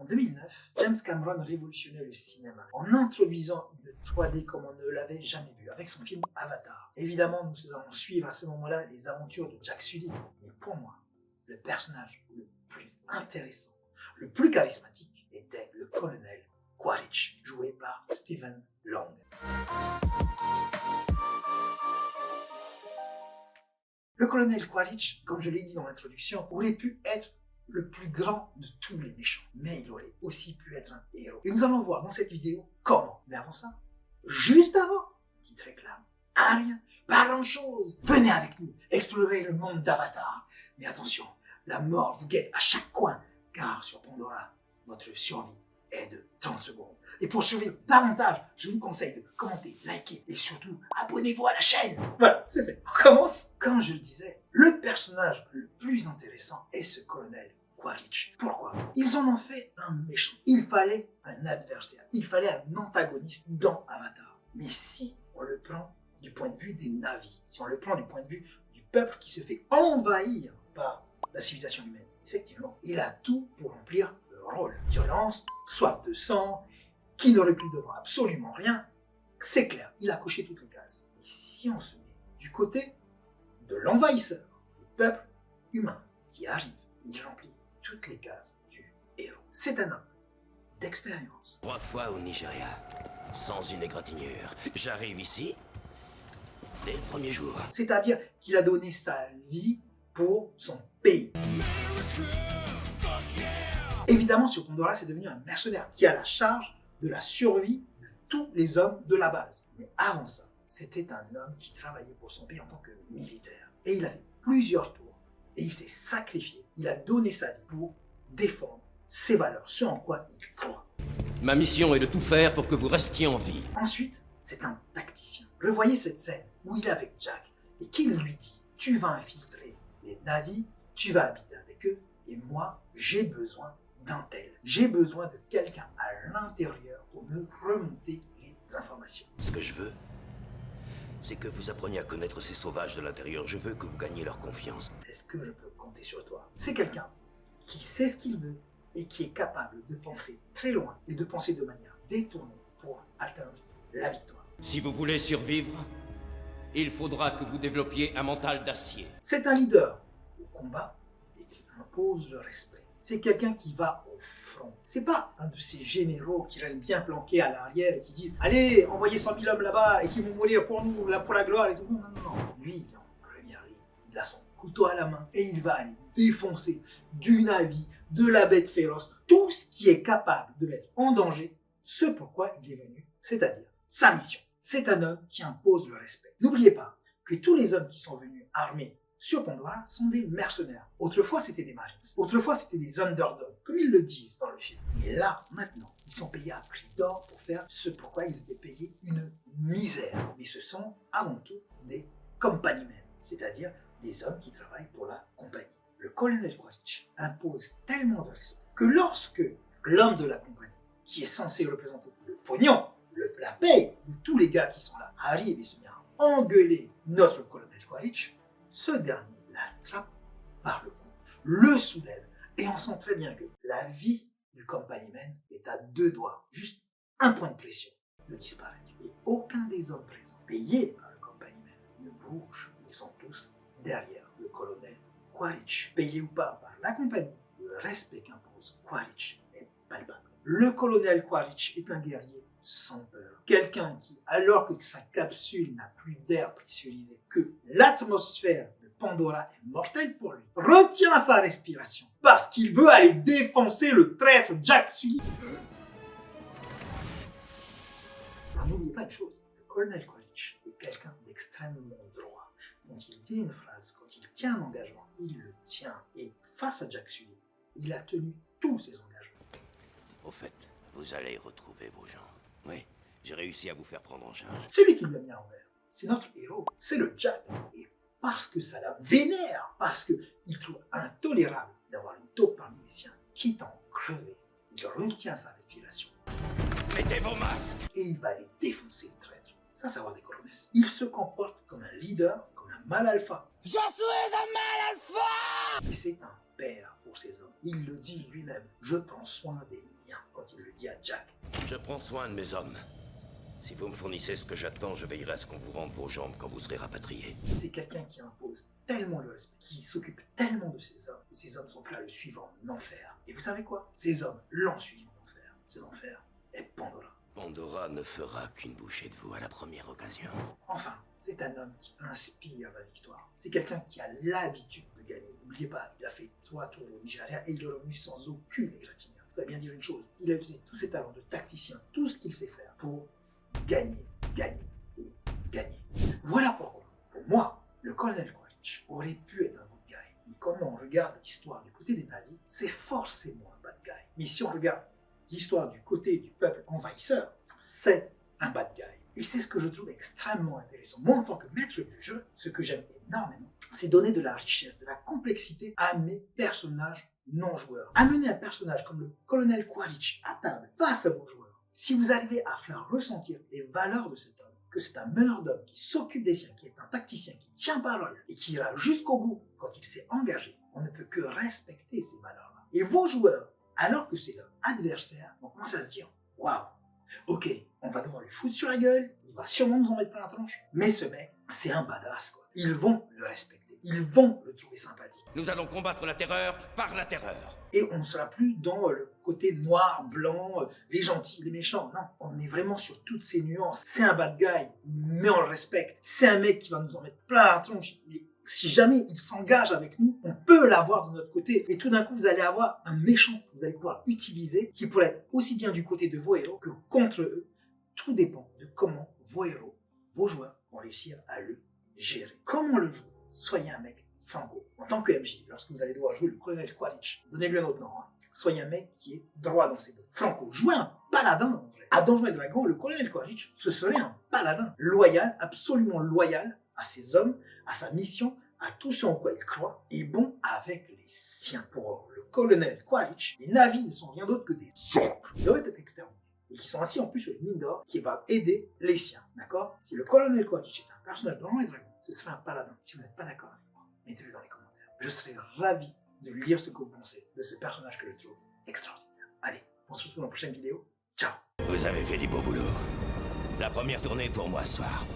En 2009, James Cameron révolutionnait le cinéma en introduisant une 3D comme on ne l'avait jamais vu avec son film Avatar. Évidemment, nous allons suivre à ce moment-là les aventures de Jack Sully. Mais pour moi, le personnage le plus intéressant, le plus charismatique était le colonel Quaritch, joué par Stephen Lang. Le colonel Quaritch, comme je l'ai dit dans l'introduction, aurait pu être le plus grand de tous les méchants, mais il aurait aussi pu être un héros. Et nous allons voir dans cette vidéo comment. Mais avant ça, juste avant, petite réclame, rien, pas grand chose. Venez avec nous explorer le monde d'Avatar. Mais attention, la mort vous guette à chaque coin, car sur Pandora, votre survie est de 30 secondes. Et pour survivre davantage, je vous conseille de commenter, liker et surtout abonnez-vous à la chaîne. Voilà, c'est fait. On commence. Comme je le disais, le personnage le plus intéressant est ce colonel Quaritch. Pourquoi? Ils en ont fait un méchant. Il fallait un adversaire. Il fallait un antagoniste dans Avatar. Mais si on le prend du point de vue des Na'vi, si on le prend du point de vue du peuple qui se fait envahir par la civilisation humaine, effectivement, il a tout pour remplir le rôle. Violence, soif de sang, qui ne recule devant absolument rien, c'est clair, il a coché toutes les cases. Et si on se met du côté de l'envahisseur, le peuple humain qui arrive, il remplit toutes les cases du héros. C'est un homme d'expérience. 3 fois au Nigeria, sans une égratignure. J'arrive ici, dès le premier jour. C'est-à-dire qu'il a donné sa vie pour son pays. Évidemment, sur Pandora, c'est devenu un mercenaire qui a la charge de la survie de tous les hommes de la base. Mais avant ça, c'était un homme qui travaillait pour son pays en tant que militaire. Et il a fait plusieurs tours. Et il s'est sacrifié. Il a donné sa vie pour défendre ses valeurs, ce en quoi il croit. Ma mission est de tout faire pour que vous restiez en vie. Ensuite, c'est un tacticien. Revoyez cette scène où il est avec Jack et qu'il lui dit « Tu vas infiltrer les Na'vi, tu vas habiter avec eux, et moi, j'ai besoin d'un tel. J'ai besoin de quelqu'un à l'intérieur pour me remonter les informations. » Ce que je veux, c'est que vous appreniez à connaître ces sauvages de l'intérieur. Je veux que vous gagniez leur confiance. Est-ce que je peux compter sur toi? C'est quelqu'un qui sait ce qu'il veut et qui est capable de penser très loin et de penser de manière détournée pour atteindre la victoire. Si vous voulez survivre, il faudra que vous développiez un mental d'acier. C'est un leader au combat et qui impose le respect. C'est quelqu'un qui va au front. C'est pas un de ces généraux qui restent bien planqués à l'arrière et qui disent « Allez, envoyez 100 000 hommes là-bas et qui vont mourir pour nous, là, pour la gloire et tout. » Non, non, non. Lui, il est en première ligne. Il a son couteau à la main et il va aller défoncer du Na'vi, de la bête féroce, tout ce qui est capable de mettre en danger ce pourquoi il est venu, c'est-à-dire sa mission. C'est un homme qui impose le respect. N'oubliez pas que tous les hommes qui sont venus armés sur Pandora sont des mercenaires. Autrefois, c'était des Marines. Autrefois, c'était des underdogs, comme ils le disent dans le film. Et là, maintenant, ils sont payés à prix d'or pour faire ce pourquoi ils étaient payés une misère. Mais ce sont avant tout des compagniemen, c'est-à-dire des hommes qui travaillent pour la compagnie. Le colonel Quaritch impose tellement de respect que lorsque l'homme de la compagnie, qui est censé représenter le pognon, la paye de tous les gars qui sont là, arrive et se met à engueuler notre colonel Quaritch, ce dernier l'attrape par le cou, le soulève, et on sent très bien que la vie du compagnieman est à 2 doigts, juste un point de pression de disparaître. Et aucun des hommes présents, payés par le compagnieman, ne bouge. Ils sont tous derrière le colonel Quaritch. Payé ou pas par la compagnie, le respect qu'impose Quaritch est palpable. Le colonel Quaritch est un guerrier sans peur. Quelqu'un qui, alors que sa capsule n'a plus d'air pressurisé, que l'atmosphère de Pandora est mortelle pour lui, retient sa respiration parce qu'il veut aller défoncer le traître Jack Sully. Alors n'oubliez pas une chose, le colonel Quaritch est quelqu'un d'extrêmement droit. Quand il dit une phrase, quand il tient un engagement, il le tient. Et face à Jack Sully, il a tenu tous ses engagements. Au fait, vous allez retrouver vos gens. Oui, j'ai réussi à vous faire prendre en charge. Celui qui lui a mis à l'envers, c'est notre héros, c'est le Jack. Et parce que ça la vénère, parce qu'il trouve intolérable d'avoir une taupe parmi les siens, quitte à en crever, il retient sa respiration. Mettez vos masques! Et il va aller défoncer le traître, sans savoir des colonnes. Il se comporte comme un leader, comme un mâle alpha. Je suis un mâle alpha! Et c'est un père pour ces hommes. Il le dit lui-même, je prends soin des quand il le dit à Jack. Je prends soin de mes hommes. Si vous me fournissez ce que j'attends, je veillerai à ce qu'on vous rende vos jambes quand vous serez rapatriés. C'est quelqu'un qui impose tellement le respect, qui s'occupe tellement de ses hommes, que ces hommes sont prêts à le suivre en enfer. Et vous savez quoi? Ces hommes l'ont suivi en enfer. Cet enfer est Pandora. Pandora ne fera qu'une bouchée de vous à la première occasion. Enfin, c'est un homme qui inspire la victoire. C'est quelqu'un qui a l'habitude de gagner. N'oubliez pas, il a fait 3 tours au Nigeria et il est revenu sans aucune égratignure. Ça veut bien dire une chose, il a utilisé tous ses talents de tacticien, tout ce qu'il sait faire pour gagner, gagner et gagner. Voilà pourquoi, pour moi, le colonel Quaritch aurait pu être un good guy. Mais quand on regarde l'histoire du côté des Na'vi, c'est forcément un bad guy. Mais si on regarde l'histoire du côté du peuple envahisseur, c'est un bad guy. Et c'est ce que je trouve extrêmement intéressant. Moi, en tant que maître du jeu, ce que j'aime énormément, c'est donner de la richesse, de la complexité à mes personnages non-joueurs. Amener un personnage comme le colonel Quaritch à table, face à vos joueurs. Si vous arrivez à faire ressentir les valeurs de cet homme, que c'est un meneur d'hommes qui s'occupe des siens, qui est un tacticien, qui tient parole et qui ira jusqu'au bout quand il s'est engagé, on ne peut que respecter ces valeurs-là. Et vos joueurs, alors que c'est leur adversaire, vont commencer à se dire « Waouh, ok, on va devoir lui foutre sur la gueule, il va sûrement nous en mettre plein la tronche, mais ce mec, c'est un badass, quoi. » Ils vont le respecter, ils vont le trouver sympathique. Nous allons combattre la terreur par la terreur. Et on ne sera plus dans le côté noir, blanc, les gentils, les méchants. Non, on est vraiment sur toutes ces nuances. C'est un bad guy, mais on le respecte. C'est un mec qui va nous en mettre plein la tronche. Mais si jamais il s'engage avec nous, on peut l'avoir de notre côté. Et tout d'un coup, vous allez avoir un méchant que vous allez pouvoir utiliser, qui pourrait être aussi bien du côté de vos héros que contre eux. Tout dépend de comment vos héros, vos joueurs, vont réussir à le gérer. Comment le jouer? Soyez un mec franco. En tant que MJ, lorsque vous allez devoir jouer le colonel Quaritch, donnez-lui un autre nom. Soyez un mec qui est droit dans ses bottes. Franco, jouez un paladin en vrai. À Donjons et Dragons, le colonel Quaritch, ce serait un paladin loyal, absolument loyal à ses hommes, à sa mission, à tout ce en quoi il croit, et bon avec les siens. Pour le colonel Quaritch, les Na'vi ne sont rien d'autre que des orques. Ils doivent être exterminés. Et qui sont assis en plus sur une mine d'or qui va aider les siens. D'accord? Si le colonel Quaritch est un personnage de Donjons et Dragons, ce serait un paladin. Si vous n'êtes pas d'accord avec moi, mettez-le dans les commentaires. Je serais ravi de lire ce que vous pensez de ce personnage que je trouve extraordinaire. Allez, on se retrouve dans la prochaine vidéo. Ciao! Vous avez fait du beau boulot. La première tournée pour moi ce soir.